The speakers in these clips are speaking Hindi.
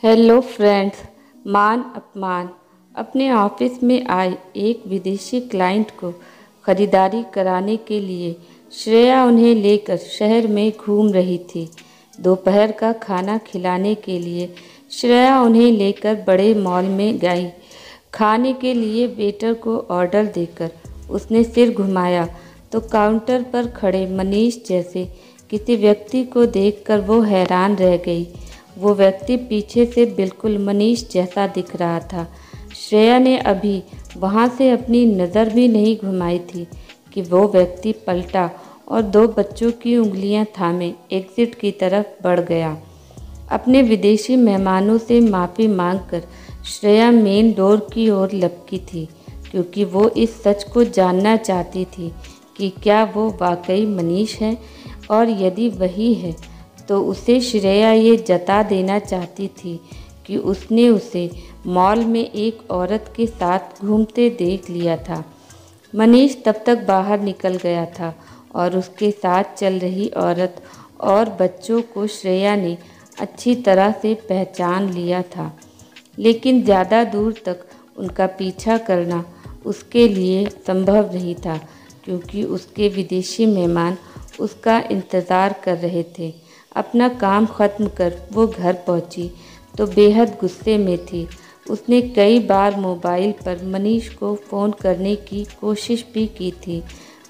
Hello friends. मान अपमान। अपने ऑफिस में आए एक विदेशी क्लाइंट को खरीदारी कराने के लिए श्रेया उन्हें लेकर शहर में घूम रही थी। दोपहर का खाना खिलाने के लिए श्रेया उन्हें लेकर बड़े मॉल में गई। खाने के लिए वेटर को ऑर्डर देकर उसने सिर घुमाया तो काउंटर पर खड़े मनीष जैसे किसी व्यक्ति को देखकर वो हैरान रह गई। वो व्यक्ति पीछे से बिल्कुल मनीष जैसा दिख रहा था। श्रेया ने अभी वहाँ से अपनी नज़र भी नहीं घुमाई थी कि वो व्यक्ति पलटा और दो बच्चों की उंगलियां थामे एग्जिट की तरफ बढ़ गया। अपने विदेशी मेहमानों से माफ़ी मांगकर श्रेया मेन डोर की ओर लपकी थी, क्योंकि वो इस सच को जानना चाहती थी कि क्या वो वाकई मनीष है, और यदि वही है तो उसे श्रेया ये जता देना चाहती थी कि उसने उसे मॉल में एक औरत के साथ घूमते देख लिया था। मनीष तब तक बाहर निकल गया था और उसके साथ चल रही औरत और बच्चों को श्रेया ने अच्छी तरह से पहचान लिया था, लेकिन ज़्यादा दूर तक उनका पीछा करना उसके लिए संभव नहीं था, क्योंकि उसके विदेशी मेहमान उसका इंतज़ार कर रहे थे। अपना काम ख़त्म कर वो घर पहुंची तो बेहद गुस्से में थी। उसने कई बार मोबाइल पर मनीष को फ़ोन करने की कोशिश भी की थी,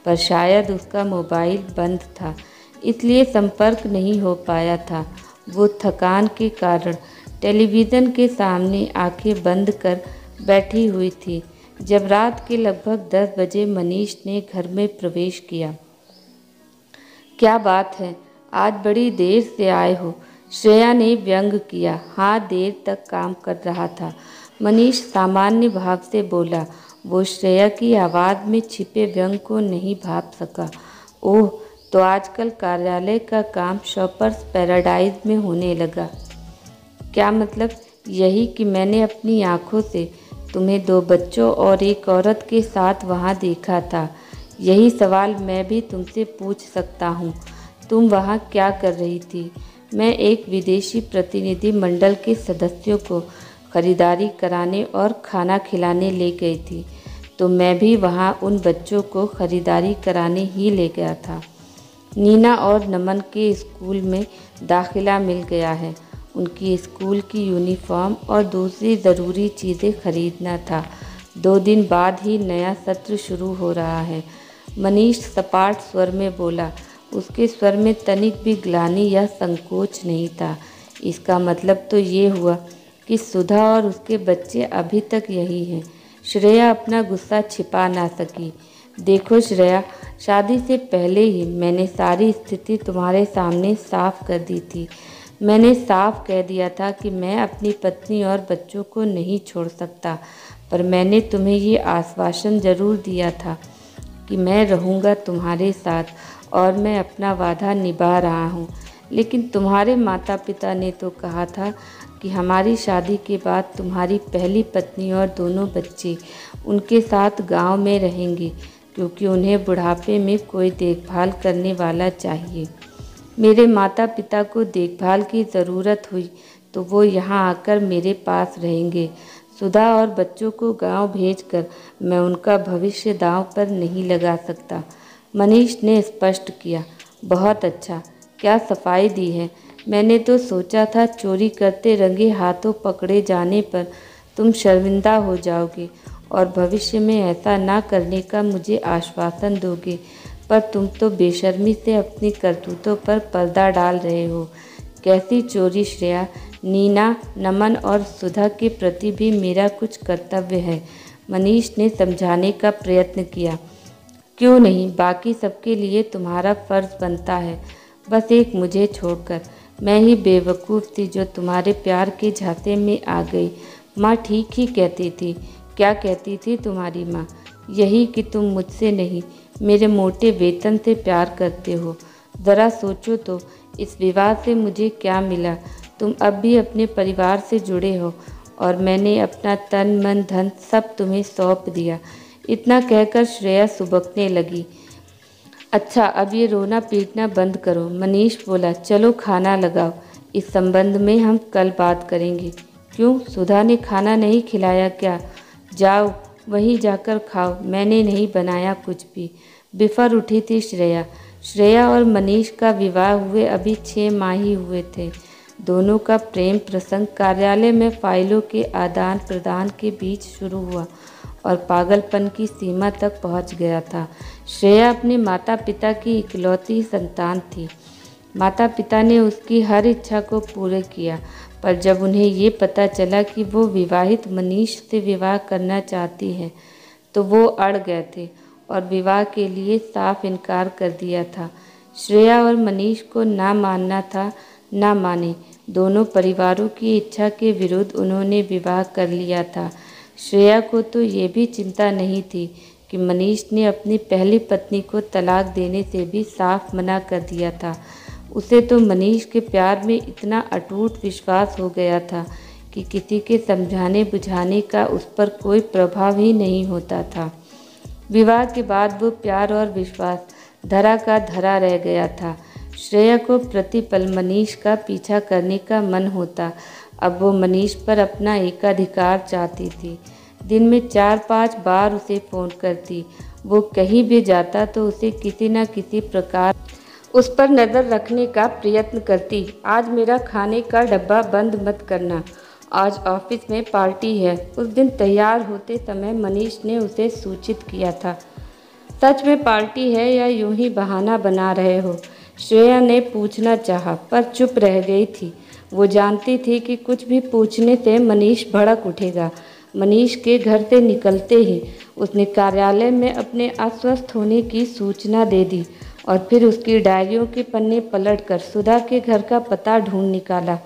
पर शायद उसका मोबाइल बंद था, इसलिए संपर्क नहीं हो पाया था। वो थकान के कारण टेलीविज़न के सामने आंखें बंद कर बैठी हुई थी जब रात के लगभग 10 बजे मनीष ने घर में प्रवेश किया। क्या बात है, आज बड़ी देर से आए हो? श्रेया ने व्यंग किया। हाँ, देर तक काम कर रहा था, मनीष सामान्य भाव से बोला। वो श्रेया की आवाज़ में छिपे व्यंग को नहीं भाप सका। ओह, तो आजकल कार्यालय का काम शॉपर्स पैराडाइज में होने लगा। क्या मतलब? यही कि मैंने अपनी आँखों से तुम्हें 2 बच्चों और एक औरत के साथ वहाँ देखा था। यही सवाल मैं भी तुमसे पूछ सकता हूँ। तुम वहाँ क्या कर रही थी? मैं एक विदेशी प्रतिनिधि मंडल के सदस्यों को खरीदारी कराने और खाना खिलाने ले गई थी, तो मैं भी वहाँ उन बच्चों को खरीदारी कराने ही ले गया था। नीना और नमन के स्कूल में दाखिला मिल गया है। उनकी स्कूल की यूनिफॉर्म और दूसरी ज़रूरी चीज़ें खरीदना था। 2 दिन बाद ही नया सत्र शुरू हो रहा है, मनीष सपाट स्वर में बोला। उसके स्वर में तनिक भी ग्लानि या संकोच नहीं था। इसका मतलब तो ये हुआ कि सुधा और उसके बच्चे अभी तक यही हैं। श्रेया अपना गुस्सा छिपा ना सकी। देखो श्रेया, शादी से पहले ही मैंने सारी स्थिति तुम्हारे सामने साफ कर दी थी। मैंने साफ कह दिया था कि मैं अपनी पत्नी और बच्चों को नहीं छोड़ सकता, पर मैंने तुम्हें ये आश्वासन ज़रूर दिया था कि मैं रहूँगा तुम्हारे साथ, और मैं अपना वादा निभा रहा हूँ। लेकिन तुम्हारे माता पिता ने तो कहा था कि हमारी शादी के बाद तुम्हारी पहली पत्नी और दोनों बच्चे उनके साथ गांव में रहेंगे, क्योंकि उन्हें बुढ़ापे में कोई देखभाल करने वाला चाहिए। मेरे माता पिता को देखभाल की ज़रूरत हुई तो वो यहाँ आकर मेरे पास रहेंगे। सुधा और बच्चों को गांव भेजकर मैं उनका भविष्य दांव पर नहीं लगा सकता, मनीष ने स्पष्ट किया। बहुत अच्छा, क्या सफाई दी है। मैंने तो सोचा था चोरी करते रंगे हाथों पकड़े जाने पर तुम शर्मिंदा हो जाओगे और भविष्य में ऐसा ना करने का मुझे आश्वासन दोगे, पर तुम तो बेशर्मी से अपनी करतूतों पर पर्दा डाल रहे हो। कैसी चोरी श्रेया? नीना, नमन और सुधा के प्रति भी मेरा कुछ कर्तव्य है, मनीष ने समझाने का प्रयत्न किया। क्यों नहीं, बाकी सबके लिए तुम्हारा फ़र्ज़ बनता है, बस एक मुझे छोड़कर। मैं ही बेवकूफ़ थी जो तुम्हारे प्यार के झांसे में आ गई। माँ ठीक ही कहती थी। क्या कहती थी तुम्हारी माँ? यही कि तुम मुझसे नहीं, मेरे मोटे वेतन से प्यार करते हो। ज़रा सोचो तो, इस विवाह से मुझे क्या मिला? तुम अब भी अपने परिवार से जुड़े हो और मैंने अपना तन मन धन सब तुम्हें सौंप दिया। इतना कहकर श्रेया सुबकने लगी। अच्छा, अब ये रोना पीटना बंद करो, मनीष बोला। चलो खाना लगाओ। इस संबंध में हम कल बात करेंगे। क्यों, सुधा ने खाना नहीं खिलाया क्या? जाओ वहीं जाकर खाओ, मैंने नहीं बनाया कुछ भी। बिफर उठी थी श्रेया। श्रेया और मनीष का विवाह हुए अभी 6 माह ही हुए थे। दोनों का प्रेम प्रसंग कार्यालय में फाइलों के आदान प्रदान के बीच शुरू हुआ और पागलपन की सीमा तक पहुंच गया था। श्रेया अपने माता पिता की इकलौती संतान थी। माता पिता ने उसकी हर इच्छा को पूरा किया, पर जब उन्हें ये पता चला कि वो विवाहित मनीष से विवाह करना चाहती है तो वो अड़ गए थे और विवाह के लिए साफ इनकार कर दिया था। श्रेया और मनीष को ना मानना था ना माने, दोनों परिवारों की इच्छा के विरुद्ध उन्होंने विवाह कर लिया था। श्रेया को तो ये भी चिंता नहीं थी कि मनीष ने अपनी पहली पत्नी को तलाक देने से भी साफ मना कर दिया था। उसे तो मनीष के प्यार में इतना अटूट विश्वास हो गया था कि किसी के समझाने बुझाने का उस पर कोई प्रभाव ही नहीं होता था। विवाह के बाद वो प्यार और विश्वास धरा का धरा रह गया था। श्रेया को प्रतिपल मनीष का पीछा करने का मन होता। अब वो मनीष पर अपना एकाधिकार चाहती थी। दिन में 4-5 बार उसे फ़ोन करती। वो कहीं भी जाता तो उसे किसी न किसी प्रकार उस पर नज़र रखने का प्रयत्न करती। आज मेरा खाने का डब्बा बंद मत करना, आज ऑफिस में पार्टी है। उस दिन तैयार होते समय मनीष ने उसे सूचित किया था। सच में पार्टी है या यूं ही बहाना बना रहे हो? श्रेया ने पूछना चाहा पर चुप रह गई थी। वो जानती थी कि कुछ भी पूछने से मनीष भड़क उठेगा। मनीष के घर से निकलते ही उसने कार्यालय में अपने अस्वस्थ होने की सूचना दे दी और फिर उसकी डायरियों के पन्ने पलटकर सुधा के घर का पता ढूंढ निकाला।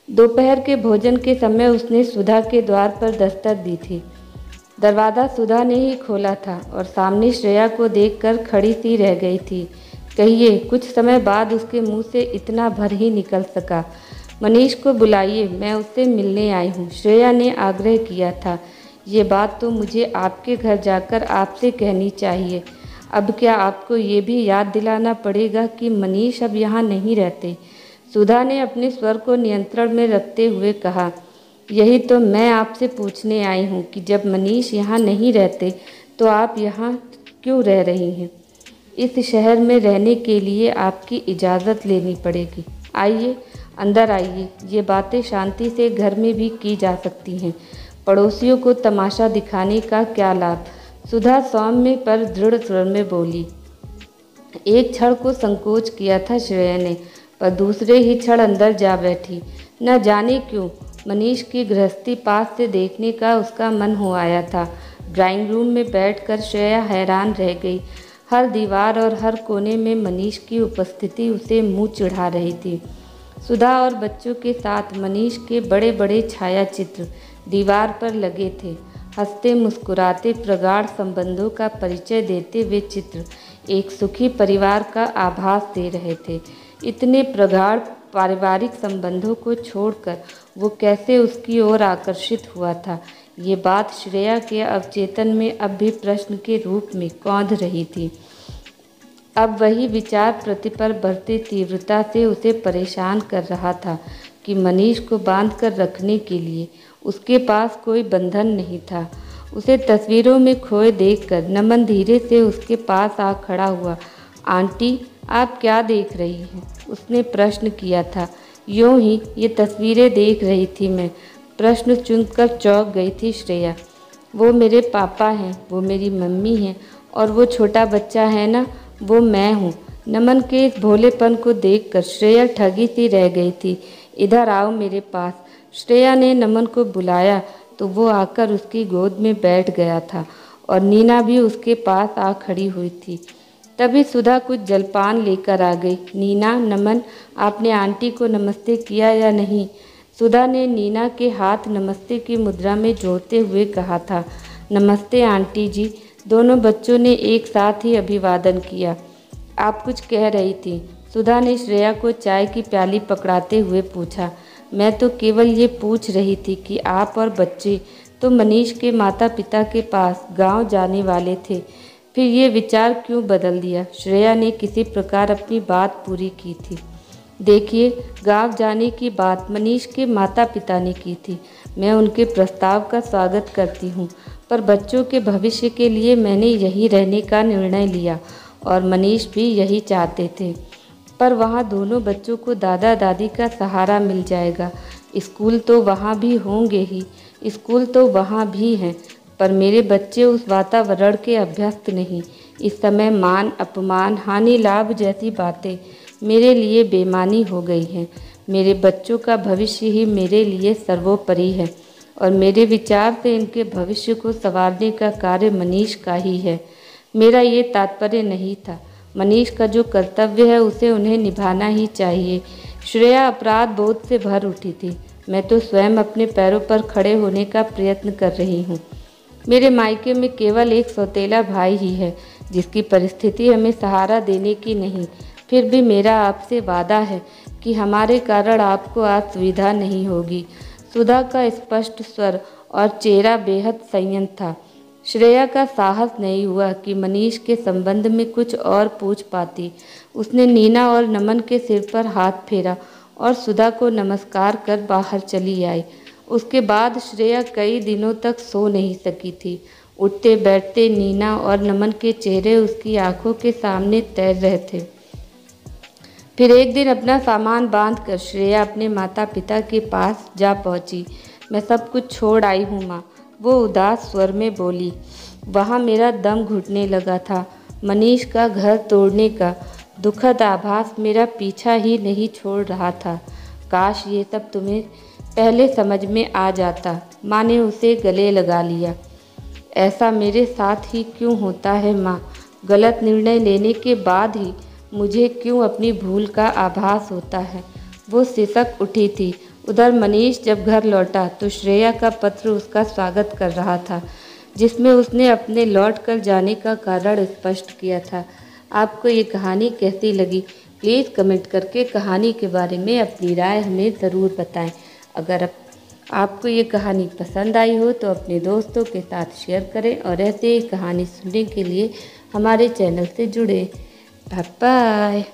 दोपहर के भोजन के समय उसने सुधा के द्वार पर दस्तक दी थी। दरवाज़ा सुधा ने ही खोला था और सामने श्रेया को देखकर खड़ी सी रह गई थी। कहिए, कुछ समय बाद उसके मुंह से इतना भर ही निकल सका। मनीष को बुलाइए, मैं उससे मिलने आई हूँ, श्रेया ने आग्रह किया था। ये बात तो मुझे आपके घर जाकर आपसे कहनी चाहिए। अब क्या आपको ये भी याद दिलाना पड़ेगा कि मनीष अब यहाँ नहीं रहते? सुधा ने अपने स्वर को नियंत्रण में रखते हुए कहा। यही तो मैं आपसे पूछने आई हूँ कि जब मनीष यहाँ नहीं रहते तो आप यहाँ क्यों रह रही हैं? इस शहर में रहने के लिए आपकी इजाज़त लेनी पड़ेगी। आइए, अंदर आइए। ये बातें शांति से घर में भी की जा सकती हैं। पड़ोसियों को तमाशा दिखाने का क्या लाभ? सुधा सौम्य पर दृढ़ स्वर में बोली। एक क्षण को संकोच किया था श्रेया ने, पर दूसरे ही क्षण अंदर जा बैठी। न जाने क्यों मनीष की गृहस्थी पास से देखने का उसका मन हो आया था। ड्राइंग रूम में बैठकर श्रेया हैरान रह गई। हर दीवार और हर कोने में मनीष की उपस्थिति उसे मुंह चिढ़ा रही थी। सुधा और बच्चों के साथ मनीष के बड़े बड़े छायाचित्र दीवार पर लगे थे। हंसते मुस्कुराते प्रगाढ़ संबंधों का परिचय देते हुए चित्र एक सुखी परिवार का आभास दे रहे थे। इतने प्रगाढ़ पारिवारिक संबंधों को छोड़कर वो कैसे उसकी ओर आकर्षित हुआ था, ये बात श्रेया के अवचेतन में अब भी प्रश्न के रूप में कौंध रही थी। अब वही विचार प्रतिपल बढ़ती तीव्रता से उसे परेशान कर रहा था कि मनीष को बांध कर रखने के लिए उसके पास कोई बंधन नहीं था। उसे तस्वीरों में खोए देखकर नमन धीरे से उसके पास आ खड़ा हुआ। आंटी, आप क्या देख रही हैं? उसने प्रश्न किया था। यूँ ही ये तस्वीरें देख रही थी मैं। प्रश्न चुनकर चौंक गई थी श्रेया। वो मेरे पापा हैं, वो मेरी मम्मी हैं और वो छोटा बच्चा है ना, वो मैं हूँ। नमन के इस भोलेपन को देखकर श्रेया ठगी सी रह गई थी। इधर आओ मेरे पास। श्रेया ने नमन को बुलाया तो वो आकर उसकी गोद में बैठ गया था और नीना भी उसके पास आ खड़ी हुई थी। तभी सुधा कुछ जलपान लेकर आ गई। नीना, नमन, आपने आंटी को नमस्ते किया या नहीं? सुधा ने नीना के हाथ नमस्ते की मुद्रा में जोड़ते हुए कहा था। नमस्ते आंटी जी। दोनों बच्चों ने एक साथ ही अभिवादन किया। आप कुछ कह रही थी? सुधा ने श्रेया को चाय की प्याली पकड़ाते हुए पूछा। मैं तो केवल ये पूछ रही थी कि आप और बच्चे तो मनीष के माता पिता के पास गांव जाने वाले थे, फिर ये विचार क्यों बदल दिया? श्रेया ने किसी प्रकार अपनी बात पूरी की थी। देखिए, गांव जाने की बात मनीष के माता पिता ने की थी। मैं उनके प्रस्ताव का स्वागत करती हूँ, पर बच्चों के भविष्य के लिए मैंने यहीं रहने का निर्णय लिया और मनीष भी यही चाहते थे। पर वहाँ दोनों बच्चों को दादा दादी का सहारा मिल जाएगा। स्कूल तो वहाँ भी होंगे ही, स्कूल तो वहाँ भी हैं, पर मेरे बच्चे उस वातावरण के अभ्यस्त नहीं। इस समय मान अपमान हानि लाभ जैसी बातें मेरे लिए बेमानी हो गई हैं। मेरे बच्चों का भविष्य ही मेरे लिए सर्वोपरि है और मेरे विचार से इनके भविष्य को संवारने का कार्य मनीष का ही है। मेरा ये तात्पर्य नहीं था। मनीष का जो कर्तव्य है उसे उन्हें निभाना ही चाहिए। श्रेया अपराध बोध से भर उठी थी। मैं तो स्वयं अपने पैरों पर खड़े होने का प्रयत्न कर रही हूँ। मेरे मायके में केवल एक सौतेला भाई ही है जिसकी परिस्थिति हमें सहारा देने की नहीं। फिर भी मेरा आपसे वादा है कि हमारे कारण आपको आज सुविधा नहीं होगी। सुधा का स्पष्ट स्वर और चेहरा बेहद संयत था। श्रेया का साहस नहीं हुआ कि मनीष के संबंध में कुछ और पूछ पाती। उसने नीना और नमन के सिर पर हाथ फेरा और सुधा को नमस्कार कर बाहर चली आई। उसके बाद श्रेया कई दिनों तक सो नहीं सकी थी। उठते बैठते नीना और नमन के चेहरे उसकी आंखों के सामने तैर रहे थे। फिर एक दिन अपना सामान बांधकर श्रेया अपने माता पिता के पास जा पहुंची। मैं सब कुछ छोड़ आई हूँ माँ, वो उदास स्वर में बोली। वहाँ मेरा दम घुटने लगा था। मनीष का घर तोड़ने का दुखद आभास मेरा पीछा ही नहीं छोड़ रहा था। काश ये सब तुम्हें पहले समझ में आ जाता। माँ ने उसे गले लगा लिया। ऐसा मेरे साथ ही क्यों होता है माँ? गलत निर्णय लेने के बाद ही मुझे क्यों अपनी भूल का आभास होता है? वो सिसक उठी थी। उधर मनीष जब घर लौटा तो श्रेया का पत्र उसका स्वागत कर रहा था, जिसमें उसने अपने लौट कर जाने का कारण स्पष्ट किया था। आपको ये कहानी कैसी लगी? प्लीज़ कमेंट करके कहानी के बारे में अपनी राय हमें ज़रूर बताएं। अगर आपको ये कहानी पसंद आई हो तो अपने दोस्तों के साथ शेयर करें और ऐसे ही कहानी सुनने के लिए हमारे चैनल से जुड़े। Bye bye.